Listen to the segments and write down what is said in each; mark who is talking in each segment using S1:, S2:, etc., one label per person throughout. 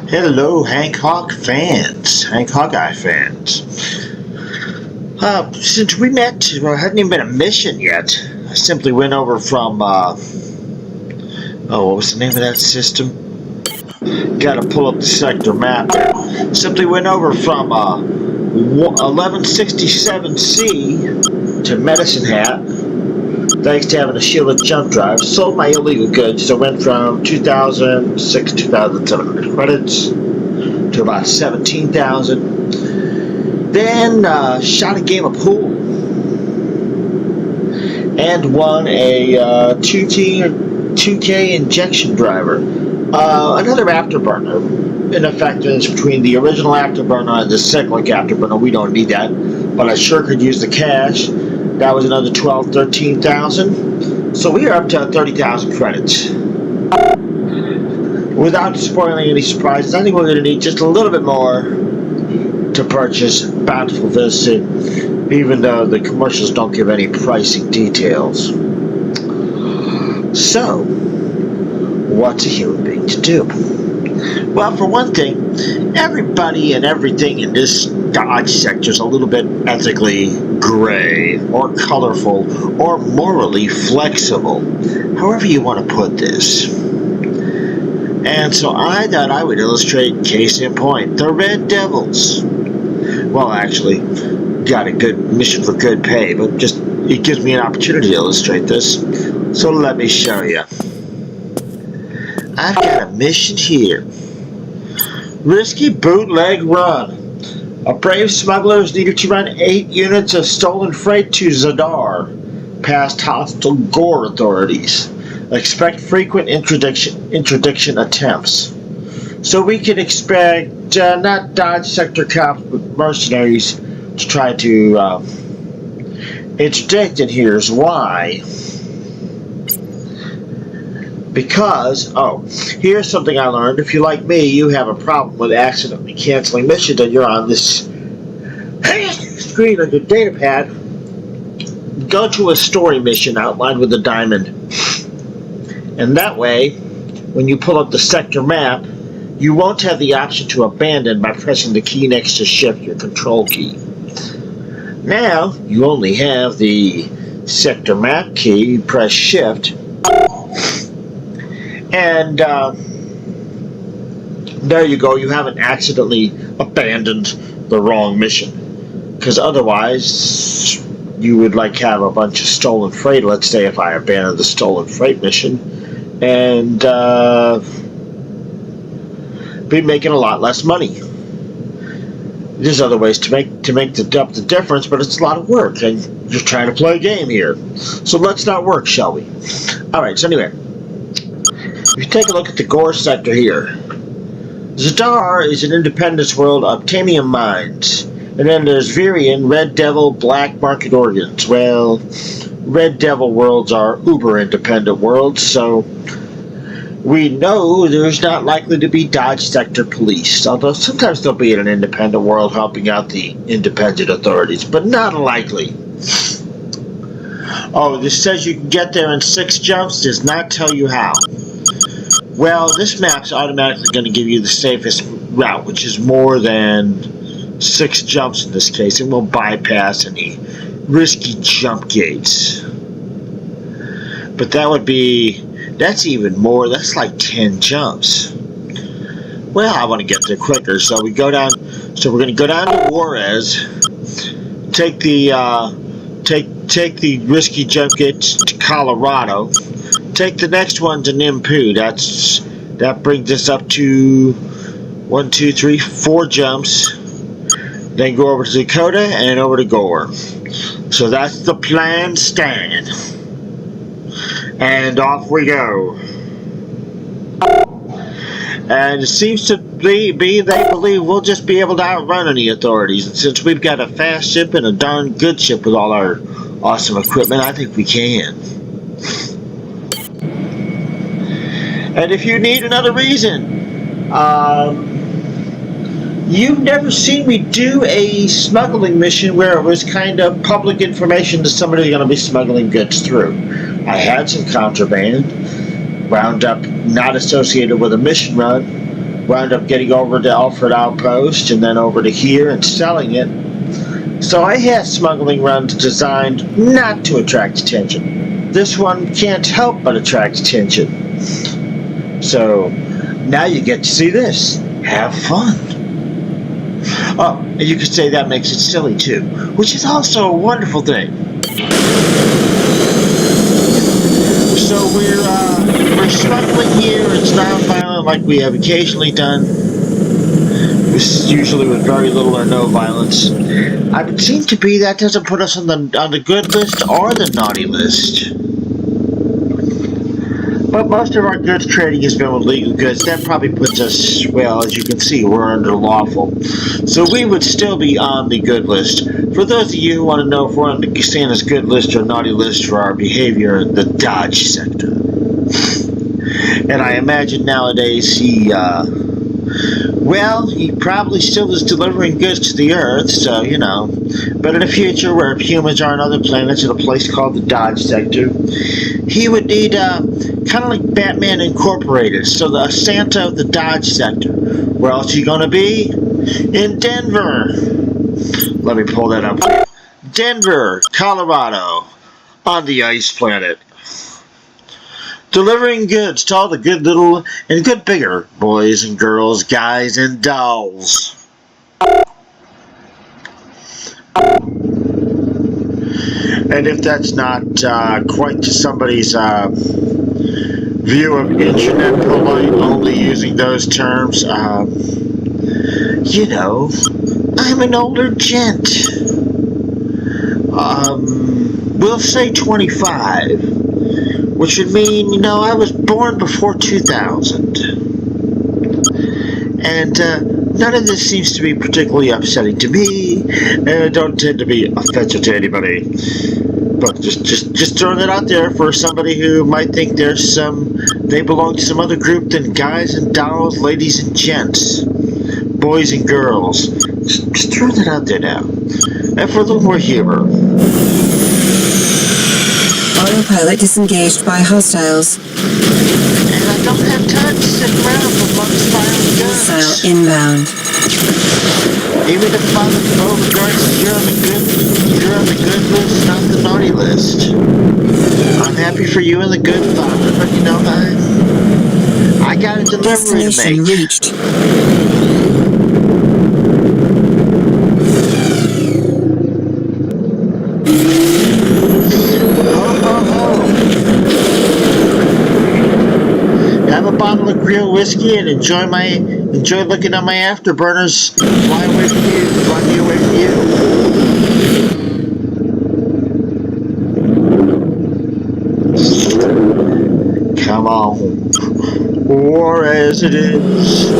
S1: Hello, Hancock fans, Hawkeye fans. Since we met, well, it hadn't even been a mission yet. I simply went over from, what was the name of that system? Gotta pull up the sector map there. Simply went over from, 1167C to Medicine Hat, thanks to having a shielded jump drive. Sold my illegal goods, so went from 2,700 credits to about 17,000. Then shot a game of pool and won a 2K injection driver. Another afterburner. In effect, it's between the original afterburner and the cyclic afterburner. We don't need that, but I sure could use the cash. That was another 13,000. So we are up to 30,000 credits. Without spoiling any surprises, I think we're going to need just a little bit more to purchase Bountiful VISTA, even though the commercials don't give any pricing details. So, what's a human being to do? Well, for one thing, everybody and everything in this Dodge sector is a little bit ethically gray, or colorful, or morally flexible, however you want to put this. And so I thought I would illustrate, case in point, the Red Devils. Well, actually, got a good mission for good pay, but just it gives me an opportunity to illustrate this. So let me show you. I've got a mission here. Risky bootleg run. A brave smuggler is needed to run 8 units of stolen freight to Zadar, past hostile Gore authorities. Expect frequent interdiction attempts. So we can expect not Dodge sector cops, but mercenaries to try to interdict, and here's why. Because, here's something I learned. If you're like me, you have a problem with accidentally canceling missions and you're on this screen on your data pad. Go to a story mission outlined with a diamond. And that way, when you pull up the sector map, you won't have the option to abandon by pressing the key next to shift, your control key. Now, you only have the sector map key, you press shift, and there you go, you haven't accidentally abandoned the wrong mission. Because otherwise, you would have a bunch of stolen freight. Let's say if I abandoned the stolen freight mission, and be making a lot less money. There's other ways to make up the difference, but it's a lot of work, and you're trying to play a game here. So let's not work, shall we? Alright, so anyway, if you take a look at the Gore sector here, Zadar is an independence world of Tamium mines, and then there's Virion, Red Devil, Black Market organs. Well, Red Devil worlds are uber independent worlds, so we know there's not likely to be Dodge sector police, although sometimes they'll be in an independent world helping out the independent authorities, but not likely. Oh, this says you can get there in 6 jumps, does not tell you how. Well, this map's automatically going to give you the safest route, which is more than 6 jumps in this case. It will bypass any risky jump gates. But that's even more. That's like 10 jumps. Well, I want to get there quicker, so we're going to go down to Juarez, take the risky jump gates to Colorado, take the next one to Nimpu. That brings us up to 1, 2, 3, 4 jumps. Then go over to Dakota and over to Gore. So that's the plan, Stan. And off we go. And it seems to be they believe we'll just be able to outrun any authorities. And since we've got a fast ship and a darn good ship with all our awesome equipment, I think we can. And if you need another reason, you've never seen me do a smuggling mission where it was kind of public information to somebody you're going to be smuggling goods through. I had some contraband, wound up not associated with a mission run, wound up getting over to Alfred Outpost and then over to here and selling it. So I have smuggling runs designed not to attract attention. This one can't help but attract attention. So now you get to see this. Have fun. Oh, and you could say that makes it silly too, which is also a wonderful thing. So we're smuggling here. It's non-violent like we have occasionally done. This is usually with very little or no violence. It would seem to be that doesn't put us on the good list or the naughty list. But most of our goods trading has been with legal goods. That probably puts us, well, as you can see, we're under lawful. So we would still be on the good list. For those of you who want to know if we're on the Santa's good list or naughty list for our behavior in the Dodge sector. And I imagine nowadays he probably still is delivering goods to the Earth, so, you know. But in the future, where humans are on other planets in a place called the Dodge sector, he would need, kind of like Batman Incorporated, so the Santa of the Dodge sector. Where else are you going to be? In Denver. Let me pull that up for you. Denver, Colorado, on the ice planet. Delivering goods to all the good little and good bigger boys and girls, guys and dolls. And if that's not quite to somebody's view of internet polite, only using those terms, you know, I'm an older gent. We'll say 25. Which would mean, you know, I was born before 2000. And none of this seems to be particularly upsetting to me, and I don't tend to be offensive to anybody. But just throwing it out there for somebody who might think they belong to some other group than guys and dolls, ladies and gents, boys and girls. Just throw that out there now. And for a little more humor.
S2: Autopilot disengaged by hostiles.
S1: And I don't have time to sit around amongst violent guns.
S2: Missile inbound.
S1: Even if Father regards you're on the good list, not the naughty list. I'm happy for you and the good Father, but you know, I got a delivery to make.
S2: Destination reached.
S1: Have a bottle of real whiskey and enjoy looking at my afterburners fly away from you, run me away from you. Come on, war as it is.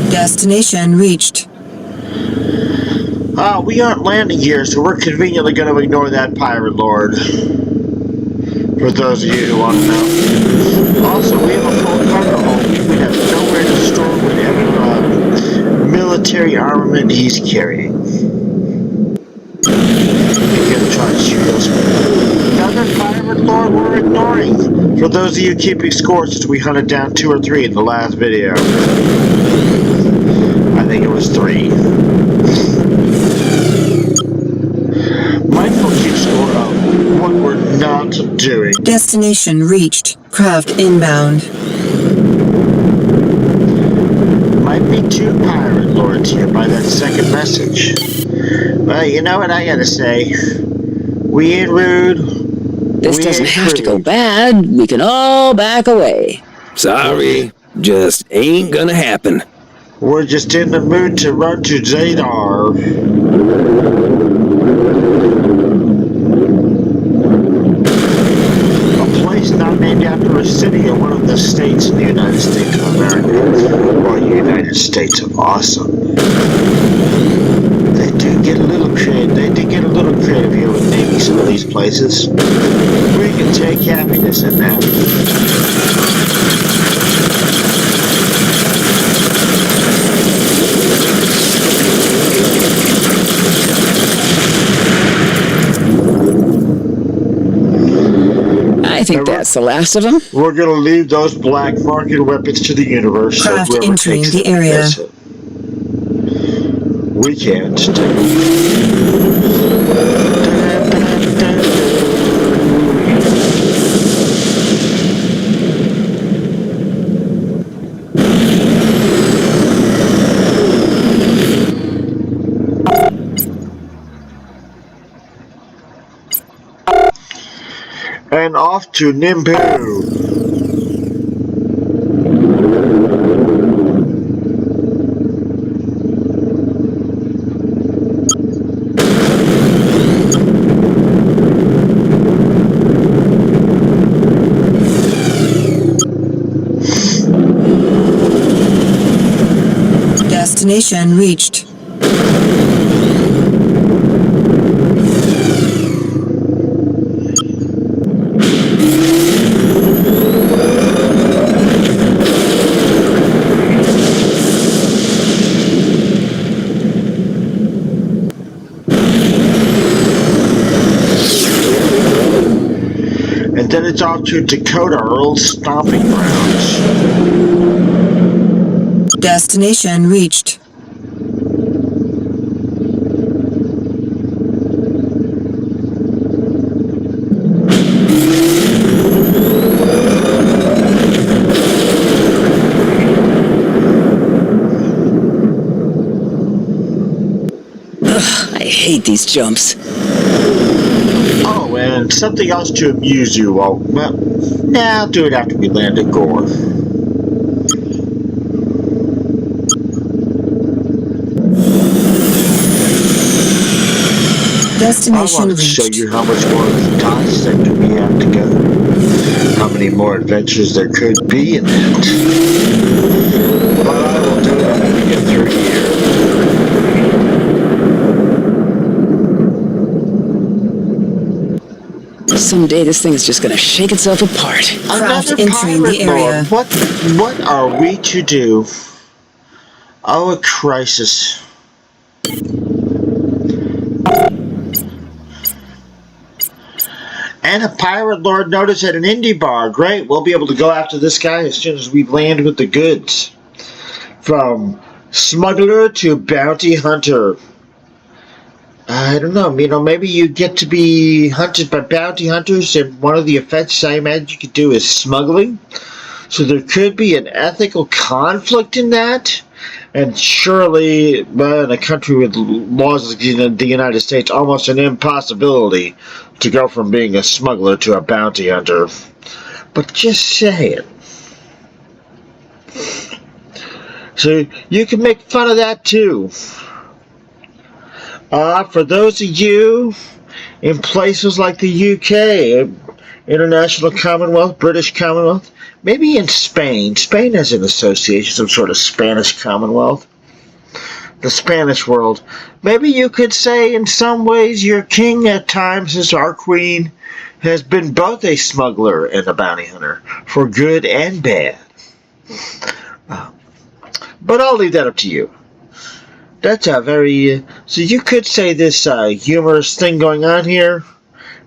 S2: Destination reached.
S1: We aren't landing here, so we're conveniently going to ignore that pirate lord. For those of you who want to know. Also, we have a full cargo hold. We have nowhere to store whatever military armament he's carrying. He's going to try to shoot us. Another pirate lord we're ignoring. For those of you keeping score, since we hunted down 2 or 3 in the last video. I think it was 3. Mindful keep score of what we're not doing.
S2: Destination reached. Craft inbound.
S1: Might be 2 pirate lords here by that second message. Well, you know what I gotta say. We ain't rude.
S3: This doesn't have to go bad. We can all back away.
S4: Sorry, just ain't gonna happen.
S1: We're just in the mood to run to Zadar. Not named after a city or one of the states in the United States of America, or United States of Awesome. They do get a little creative. Here with naming some of these places. We can take happiness in that.
S3: think that's the last of them.
S1: We're going to leave those black market weapons to the universe.
S2: Craft
S1: so whoever
S2: entering
S1: takes
S2: the
S1: them,
S2: area.
S1: that's it. We can't. And off to Nimbu.
S2: Destination reached.
S1: And then it's off to Dakota, our old stomping grounds.
S2: Destination reached.
S3: I hate these jumps.
S1: Oh, and something else to amuse you. Well, nah, I'll do it after we land at Gore. I
S2: Destination
S1: want to show
S2: reached.
S1: you how much more of the Dodge sector we have to go. How many more adventures there could be in that. But I will do it after we get through here.
S3: Someday this thing is just gonna shake itself apart.
S2: Craft
S1: Another
S2: entering
S1: pirate
S2: the area.
S1: lord. What are we to do? Oh, a crisis. And a pirate lord notice at an indie bar. Great, we'll be able to go after this guy as soon as we land with the goods. From smuggler to bounty hunter. I don't know, maybe you get to be hunted by bounty hunters, and one of the effects I imagine you could do is smuggling. So there could be an ethical conflict in that. And surely, in a country with laws like the United States, almost an impossibility to go from being a smuggler to a bounty hunter. But just say it. So you can make fun of that too. For those of you in places like the UK, International Commonwealth, British Commonwealth, maybe in Spain. Spain has an association, some sort of Spanish Commonwealth. The Spanish world. Maybe you could say in some ways your king at times, as our queen, has been both a smuggler and a bounty hunter, for good and bad. But I'll leave that up to you. That's a very... so you could say this humorous thing going on here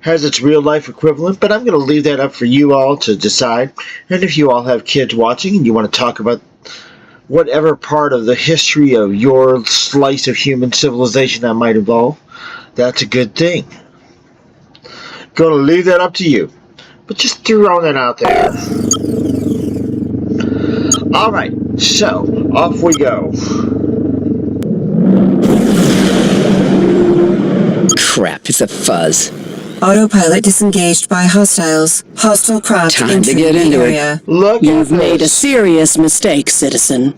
S1: has its real life equivalent, but I'm going to leave that up for you all to decide. And if you all have kids watching and you want to talk about whatever part of the history of your slice of human civilization that might involve, that's a good thing. Going to leave that up to you. But just throwing that out there. Alright, so off we go.
S3: Crap, it's a fuzz.
S2: Autopilot disengaged by hostiles. Hostile craft
S3: Time to
S2: entering
S3: get
S2: the
S3: into it.
S2: area.
S1: Look
S5: You've
S1: at
S5: made a
S1: this.
S5: serious mistake, citizen.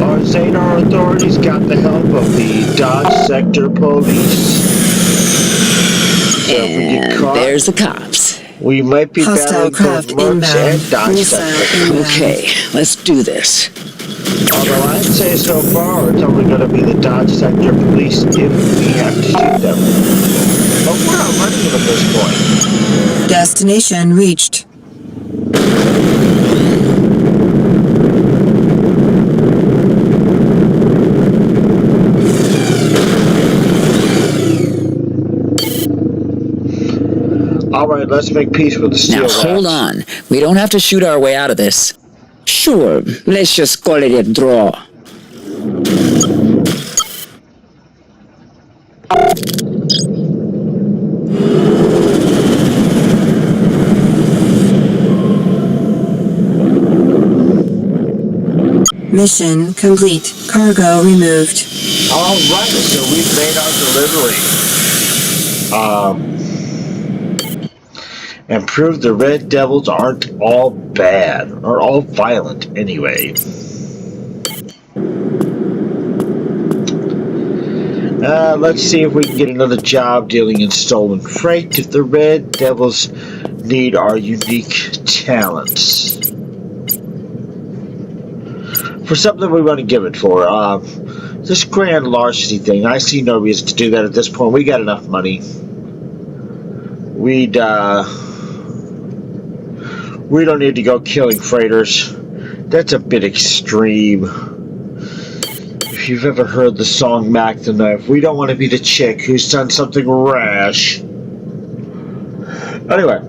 S1: Our Xenar authorities got the help of the Dodge Sector Police. So if we get
S3: And
S1: caught,
S3: there's the cops.
S1: we might be
S2: Hostile
S1: battling
S2: craft
S1: both Mercs
S2: inbound.
S1: and Dodge
S2: Missile
S1: Sector.
S2: inbound.
S3: Okay, let's do this.
S1: Although I'd say so far it's only going to be the Dodge Sector Police if we have to shoot them. But we're not running them at this point.
S2: Destination reached.
S1: Alright, Alright, let's make peace with the steel
S3: Now hold
S1: rats.
S3: on. We don't have to shoot our way out of this.
S5: Sure, let's just call it a draw.
S2: Mission complete. Cargo removed.
S1: Alright, so we've made our delivery. And proved the Red Devils aren't all bad, or all violent anyway. Let's see if we can get another job dealing in stolen freight if the Red Devils need our unique talents. For something we want to give it for. This grand larceny thing, I see no reason to do that at this point. We got enough money. We don't need to go killing freighters. That's a bit extreme. If you've ever heard the song Mac the Knife, we don't want to be the chick who's done something rash. Anyway,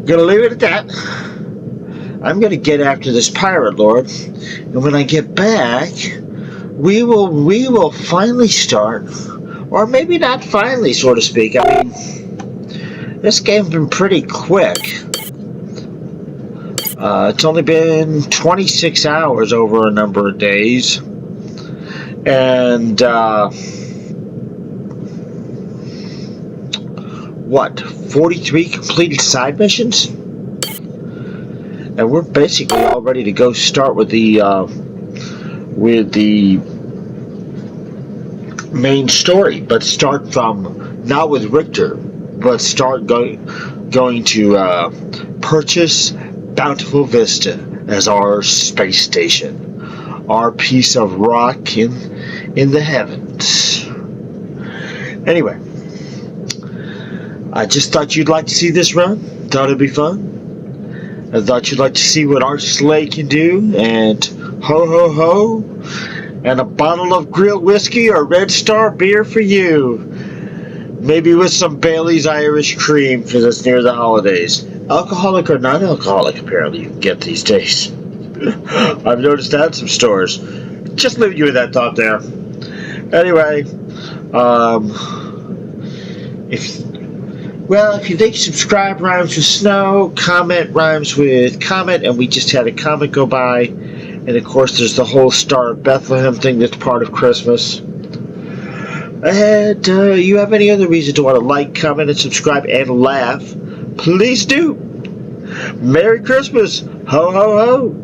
S1: gonna leave it at that. I'm gonna get after this pirate lord, and when I get back, we will finally start, or maybe not finally, so to speak. I mean, this game's been pretty quick. It's only been 26 hours over a number of days. And, what, 43 completed side missions? And we're basically all ready to go start with the main story. But start from, not with Richter, but start going to purchase Bountiful VISTA as our space station, our piece of rock in the heavens. Anyway, I just thought you'd like to see this run. Thought it'd be fun. I thought you'd like to see what our sleigh can do, and ho ho ho, and a bottle of grilled whiskey or Red Star beer for you. Maybe with some Bailey's Irish cream because it's near the holidays. Alcoholic or non-alcoholic, apparently you can get these days. I've noticed that at some stores. Just leave you with that thought there. Anyway, if you think subscribe rhymes with snow, comment rhymes with comet, and we just had a comet go by, and of course there's the whole Star of Bethlehem thing that's part of Christmas. And you have any other reason to want to like, comment, and subscribe and laugh, please do. Merry Christmas. Ho, ho, ho.